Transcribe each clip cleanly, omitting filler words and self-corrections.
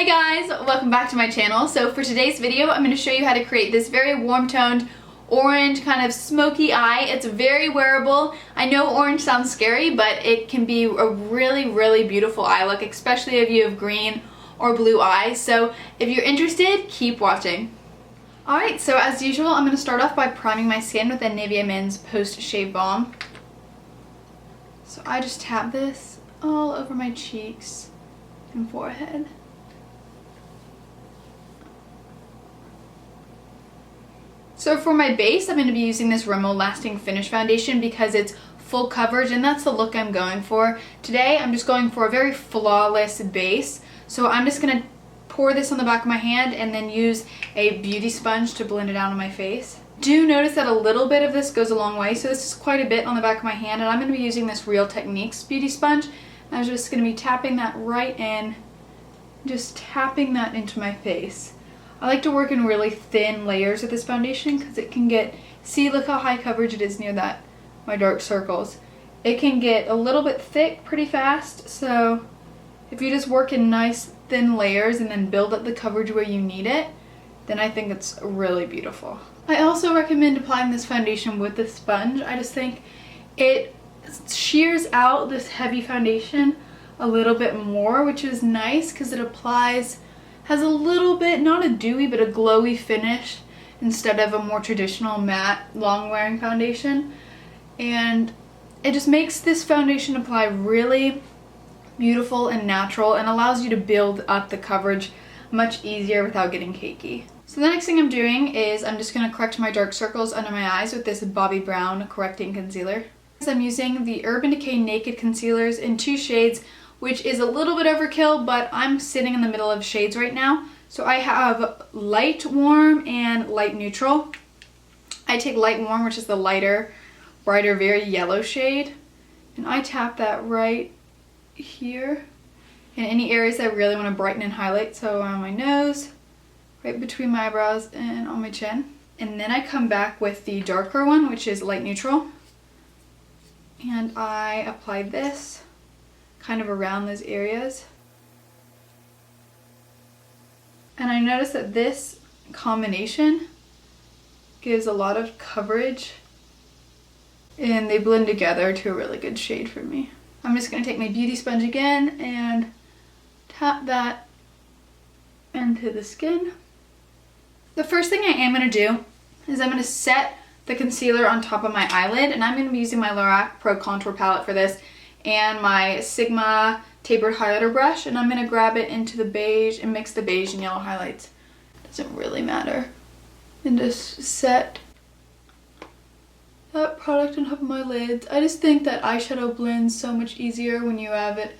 Hey guys, welcome back to my channel. So for today's video, I'm going to show you how to create this very warm toned orange kind of smoky eye. It's very wearable. I know orange sounds scary, but it can be a really beautiful eye look, especially if you have green or blue eyes. So if you're interested, keep watching. Alright, so as usual, I'm going to start off by priming my skin with a Nivea Men's Post Shave Balm. So I just tap this all over my cheeks and forehead. So for my base, I'm going to be using this Rimmel Lasting Finish Foundation because it's full coverage and that's the look I'm going for. Today, I'm just going for a very flawless base. So I'm just going to pour this on the back of my hand and then use a beauty sponge to blend it out on my face. Do notice that a little bit of this goes a long way, so this is quite a bit on the back of my hand, and I'm going to be using this Real Techniques beauty sponge. I'm just going to be tapping that right in, just tapping that into my face. I like to work in really thin layers with this foundation because it can get, see, look how high coverage it is near that, my dark circles. It can get a little bit thick pretty fast, so if you just work in nice thin layers and then build up the coverage where you need it, then I think it's really beautiful. I also recommend applying this foundation with the sponge. I just think it shears out this heavy foundation a little bit more, which is nice because it has a little bit, not a dewy, but a glowy finish instead of a more traditional matte, long-wearing foundation. And it just makes this foundation apply really beautiful and natural and allows you to build up the coverage much easier without getting cakey. So the next thing I'm doing is I'm just going to correct my dark circles under my eyes with this Bobbi Brown correcting concealer. I'm using the Urban Decay Naked Concealers in 2 shades, which is a little bit overkill, but I'm sitting in the middle of shades right now. So I have light warm and light neutral. I take light warm, which is the lighter, brighter, very yellow shade, and I tap that right here in any areas I really want to brighten and highlight. So on my nose, right between my eyebrows, and on my chin. And then I come back with the darker one, which is light neutral, and I apply this kind of around those areas. And I notice that this combination gives a lot of coverage and they blend together to a really good shade for me. I'm just going to take my beauty sponge again and tap that into the skin. The first thing I am going to do is I'm going to set the concealer on top of my eyelid, and I'm going to be using my Lorac Pro Contour palette for this and my Sigma tapered highlighter brush, and I'm going to grab it into the beige and mix the beige and yellow highlights. Doesn't really matter. And just set that product on top of my lids. I just think that eyeshadow blends so much easier when you have it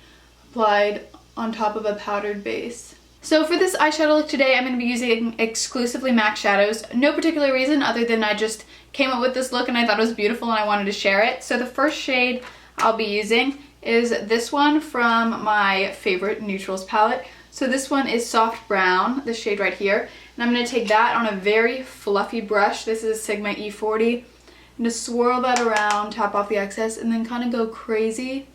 applied on top of a powdered base. So for this eyeshadow look today, I'm going to be using exclusively MAC shadows. No particular reason other than I just came up with this look and I thought it was beautiful and I wanted to share it. So the first shade I'll be using is this one from my favorite neutrals palette. So this one is Soft Brown, the shade right here. And I'm going to take that on a very fluffy brush. This is Sigma E40. And just swirl that around, tap off the excess, and then kind of go crazy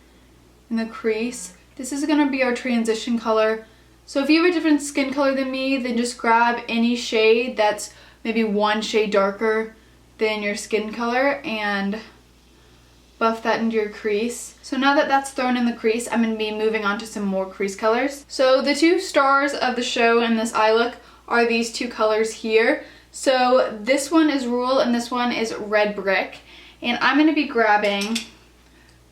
in the crease. This is going to be our transition color. So if you have a different skin color than me, then just grab any shade that's maybe one shade darker than your skin color and buff that into your crease. So now that that's thrown in the crease, I'm going to be moving on to some more crease colors. So the 2 stars of the show in this eye look are these 2 colors here. So this one is Rule and this one is Red Brick. And I'm going to be grabbing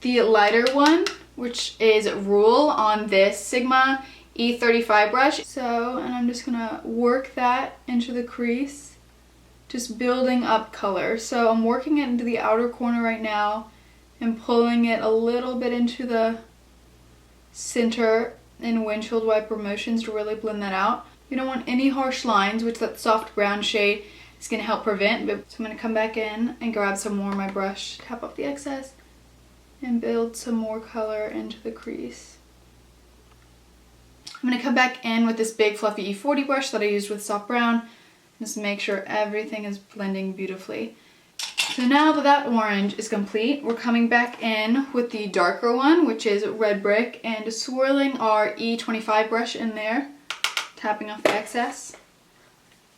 the lighter one, which is Rule, on this Sigma E35 brush. So, and I'm just gonna work that into the crease, just building up color. So I'm working it into the outer corner right now and pulling it a little bit into the center in windshield wiper motions to really blend that out. You don't want any harsh lines, which that soft brown shade is gonna help prevent. So I'm gonna come back in and grab some more of my brush, tap off the excess, and build some more color into the crease. I'm going to come back in with this big fluffy E40 brush that I used with Soft Brown, just make sure everything is blending beautifully. So now that that orange is complete, we're coming back in with the darker one, which is Red Brick, and swirling our E25 brush in there tapping off the excess.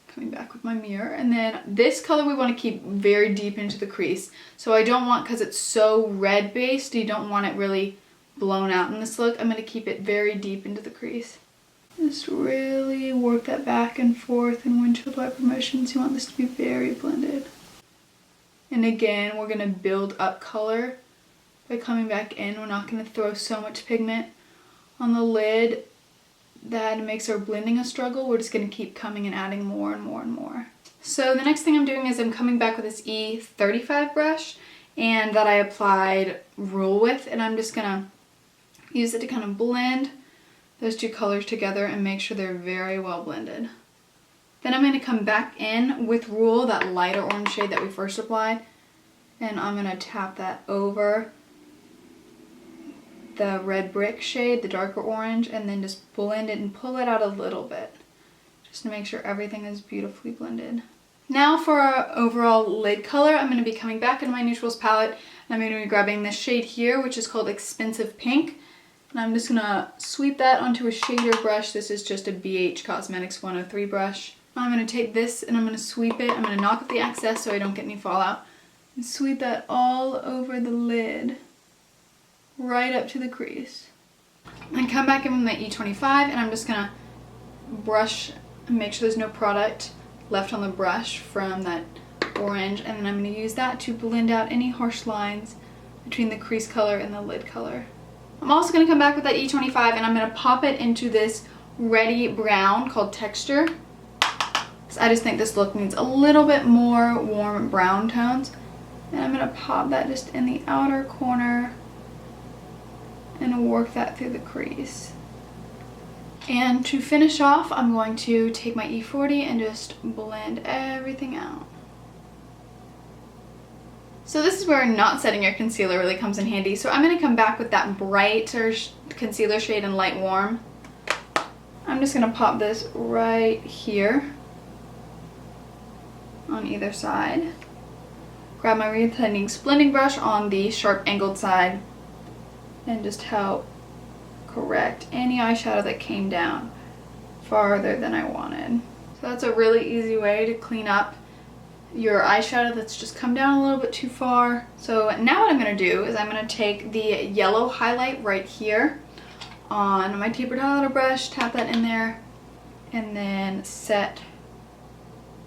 Coming back with my mirror. And then this color we want to keep very deep into the crease. So I don't want, because it's so red based, you don't want it really blown out in this look. I'm going to keep it very deep into the crease. Just really work that back and forth in windshield wiper motions. You want this to be very blended. And again, we're going to build up color by coming back in. We're not going to throw so much pigment on the lid that makes our blending a struggle. We're just going to keep coming and adding more and more and more. So the next thing I'm doing is I'm coming back with this E35 brush, and that I applied Rule with, and I'm just going to use it to kind of blend those two colors together and make sure they're very well blended. Then I'm going to come back in with Rule, that lighter orange shade that we first applied, and I'm going to tap that over the red brick shade, the darker orange, and then just blend it and pull it out a little bit just to make sure everything is beautifully blended. Now for our overall lid color, I'm going to be coming back into my neutrals palette, and I'm going to be grabbing this shade here, which is called Expensive Pink, and I'm just going to sweep that onto a shader brush. This is just a BH Cosmetics 103 brush. I'm going to take this and I'm going to sweep it. I'm going to knock off the excess so I don't get any fallout, and sweep that all over the lid, right up to the crease. And come back in with my E25, and I'm just gonna brush and make sure there's no product left on the brush from that orange, and then I'm gonna use that to blend out any harsh lines between the crease color and the lid color. I'm also gonna come back with that E25, and I'm gonna pop it into this reddy brown called Texture. I just think this look needs a little bit more warm brown tones, and I'm gonna pop that just in the outer corner and work that through the crease. And to finish off, I'm going to take my E40 and just blend everything out. So this is where not setting your concealer really comes in handy. So I'm going to come back with that brighter concealer shade in Light Warm. I'm just going to pop this right here on either side. Grab my Real Techniques blending brush on the sharp angled side, and just help correct any eyeshadow that came down farther than I wanted. So that's a really easy way to clean up your eyeshadow that's just come down a little bit too far. So now what I'm going to do is I'm going to take the yellow highlight right here on my tapered highlighter brush, tap that in there, and then set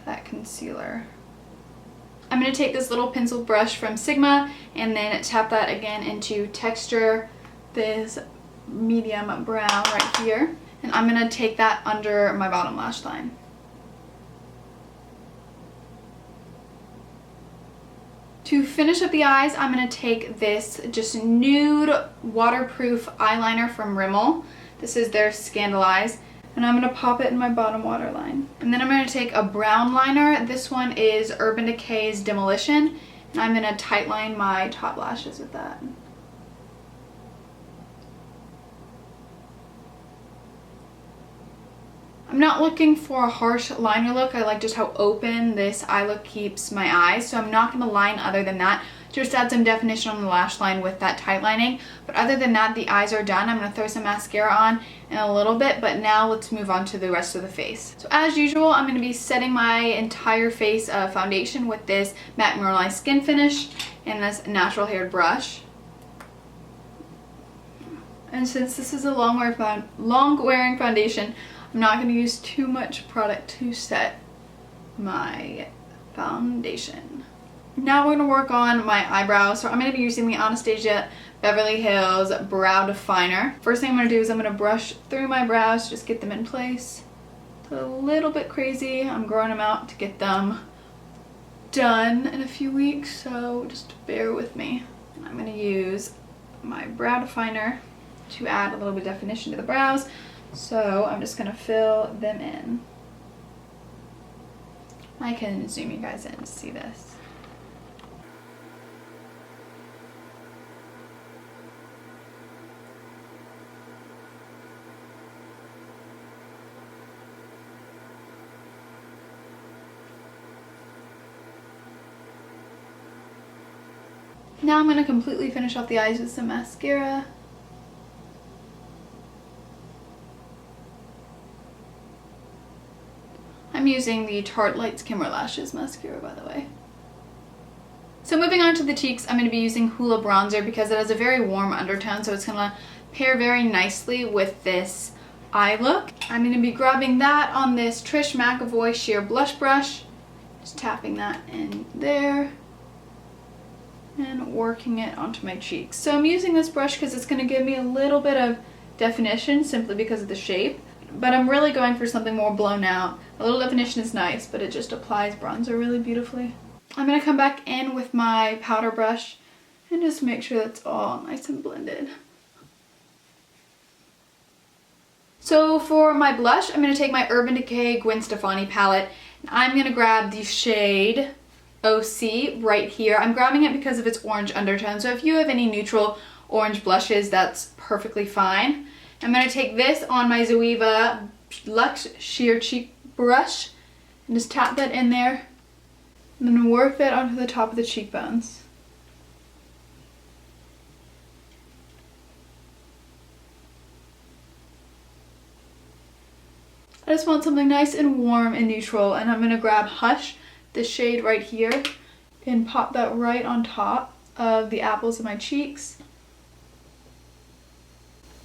that concealer. I'm going to take this little pencil brush from Sigma and then tap that again into Texture, this medium brown right here. And I'm going to take that under my bottom lash line. To finish up the eyes, I'm going to take this just nude waterproof eyeliner from Rimmel. This is their Scandalize. And I'm going to pop it in my bottom waterline. And then I'm going to take a brown liner. This one is Urban Decay's Demolition. And I'm going to tight line my top lashes with that. I'm not looking for a harsh liner look. I like just how open this eye look keeps my eyes. So I'm not going to line other than that. Just add some definition on the lash line with that tight lining. But other than that, the eyes are done. I'm going to throw some mascara on in a little bit, but now let's move on to the rest of the face. So as usual, I'm going to be setting my entire face foundation with this matte mineralized skin finish and this natural haired brush. And since this is a long wearing foundation, I'm not going to use too much product to set my foundation. Now we're going to work on my eyebrows. So I'm going to be using the Anastasia Beverly Hills Brow Definer. First thing I'm going to do is I'm going to brush through my brows, just get them in place. It's a little bit crazy. I'm growing them out to get them done in a few weeks, so just bear with me. I'm going to use my brow definer to add a little bit of definition to the brows. So I'm just going to fill them in. I can zoom you guys in to see this. Now I'm going to completely finish off the eyes with some mascara. I'm using the Tarte Lights Kimmer Lashes mascara, by the way. So moving on to the cheeks, I'm going to be using Hoola bronzer because it has a very warm undertone, so it's going to pair very nicely with this eye look. I'm going to be grabbing that on this Trish McAvoy sheer blush brush, just tapping that in there and working it onto my cheeks. So I'm using this brush because it's going to give me a little bit of definition simply because of the shape, but I'm really going for something more blown out. A little definition is nice, but it just applies bronzer really beautifully. I'm going to come back in with my powder brush and just make sure that's all nice and blended. So for my blush, I'm going to take my Urban Decay Gwin Stefani palette, and I'm going to grab the shade OC right here. I'm grabbing it because of its orange undertone, so if you have any neutral orange blushes, that's perfectly fine. I'm going to take this on my Zoeva Luxe Sheer Cheek Brush and just tap that in there. And then work that onto the top of the cheekbones. I just want something nice and warm and neutral, and I'm going to grab Hush, this shade right here, and pop that right on top of the apples of my cheeks.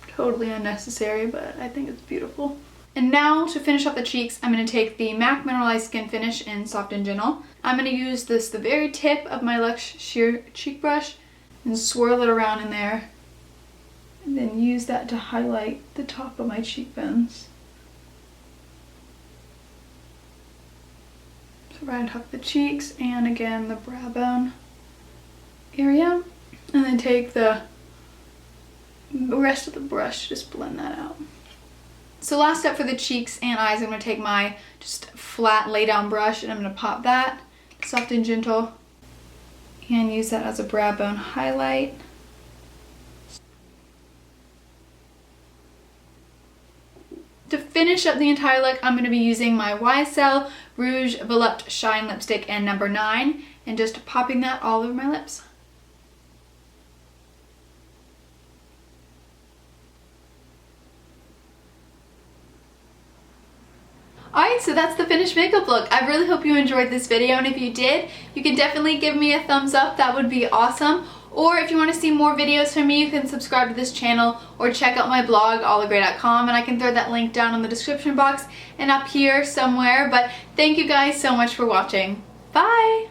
Totally unnecessary, but I think it's beautiful. And now to finish off the cheeks, I'm going to take the MAC Mineralized Skin Finish in Soft and Gentle. I'm going to use this, the very tip of my Luxe Sheer Cheek Brush, and swirl it around in there. And then use that to highlight the top of my cheekbones. So right on top of the cheeks, and again the brow bone area. And then take the rest of the brush, just blend that out. So last step for the cheeks and eyes, I'm going to take my just flat lay down brush and I'm going to pop that Soft and Gentle and use that as a brow bone highlight. To finish up the entire look, I'm going to be using my YSL Rouge Volupte Shine Lipstick in number 9 and just popping that all over my lips. Alright, so that's the finished makeup look. I really hope you enjoyed this video, and if you did, you can definitely give me a thumbs up. That would be awesome. Or if you want to see more videos from me, you can subscribe to this channel or check out my blog, allagray.com, and I can throw that link down in the description box and up here somewhere. But thank you guys so much for watching. Bye!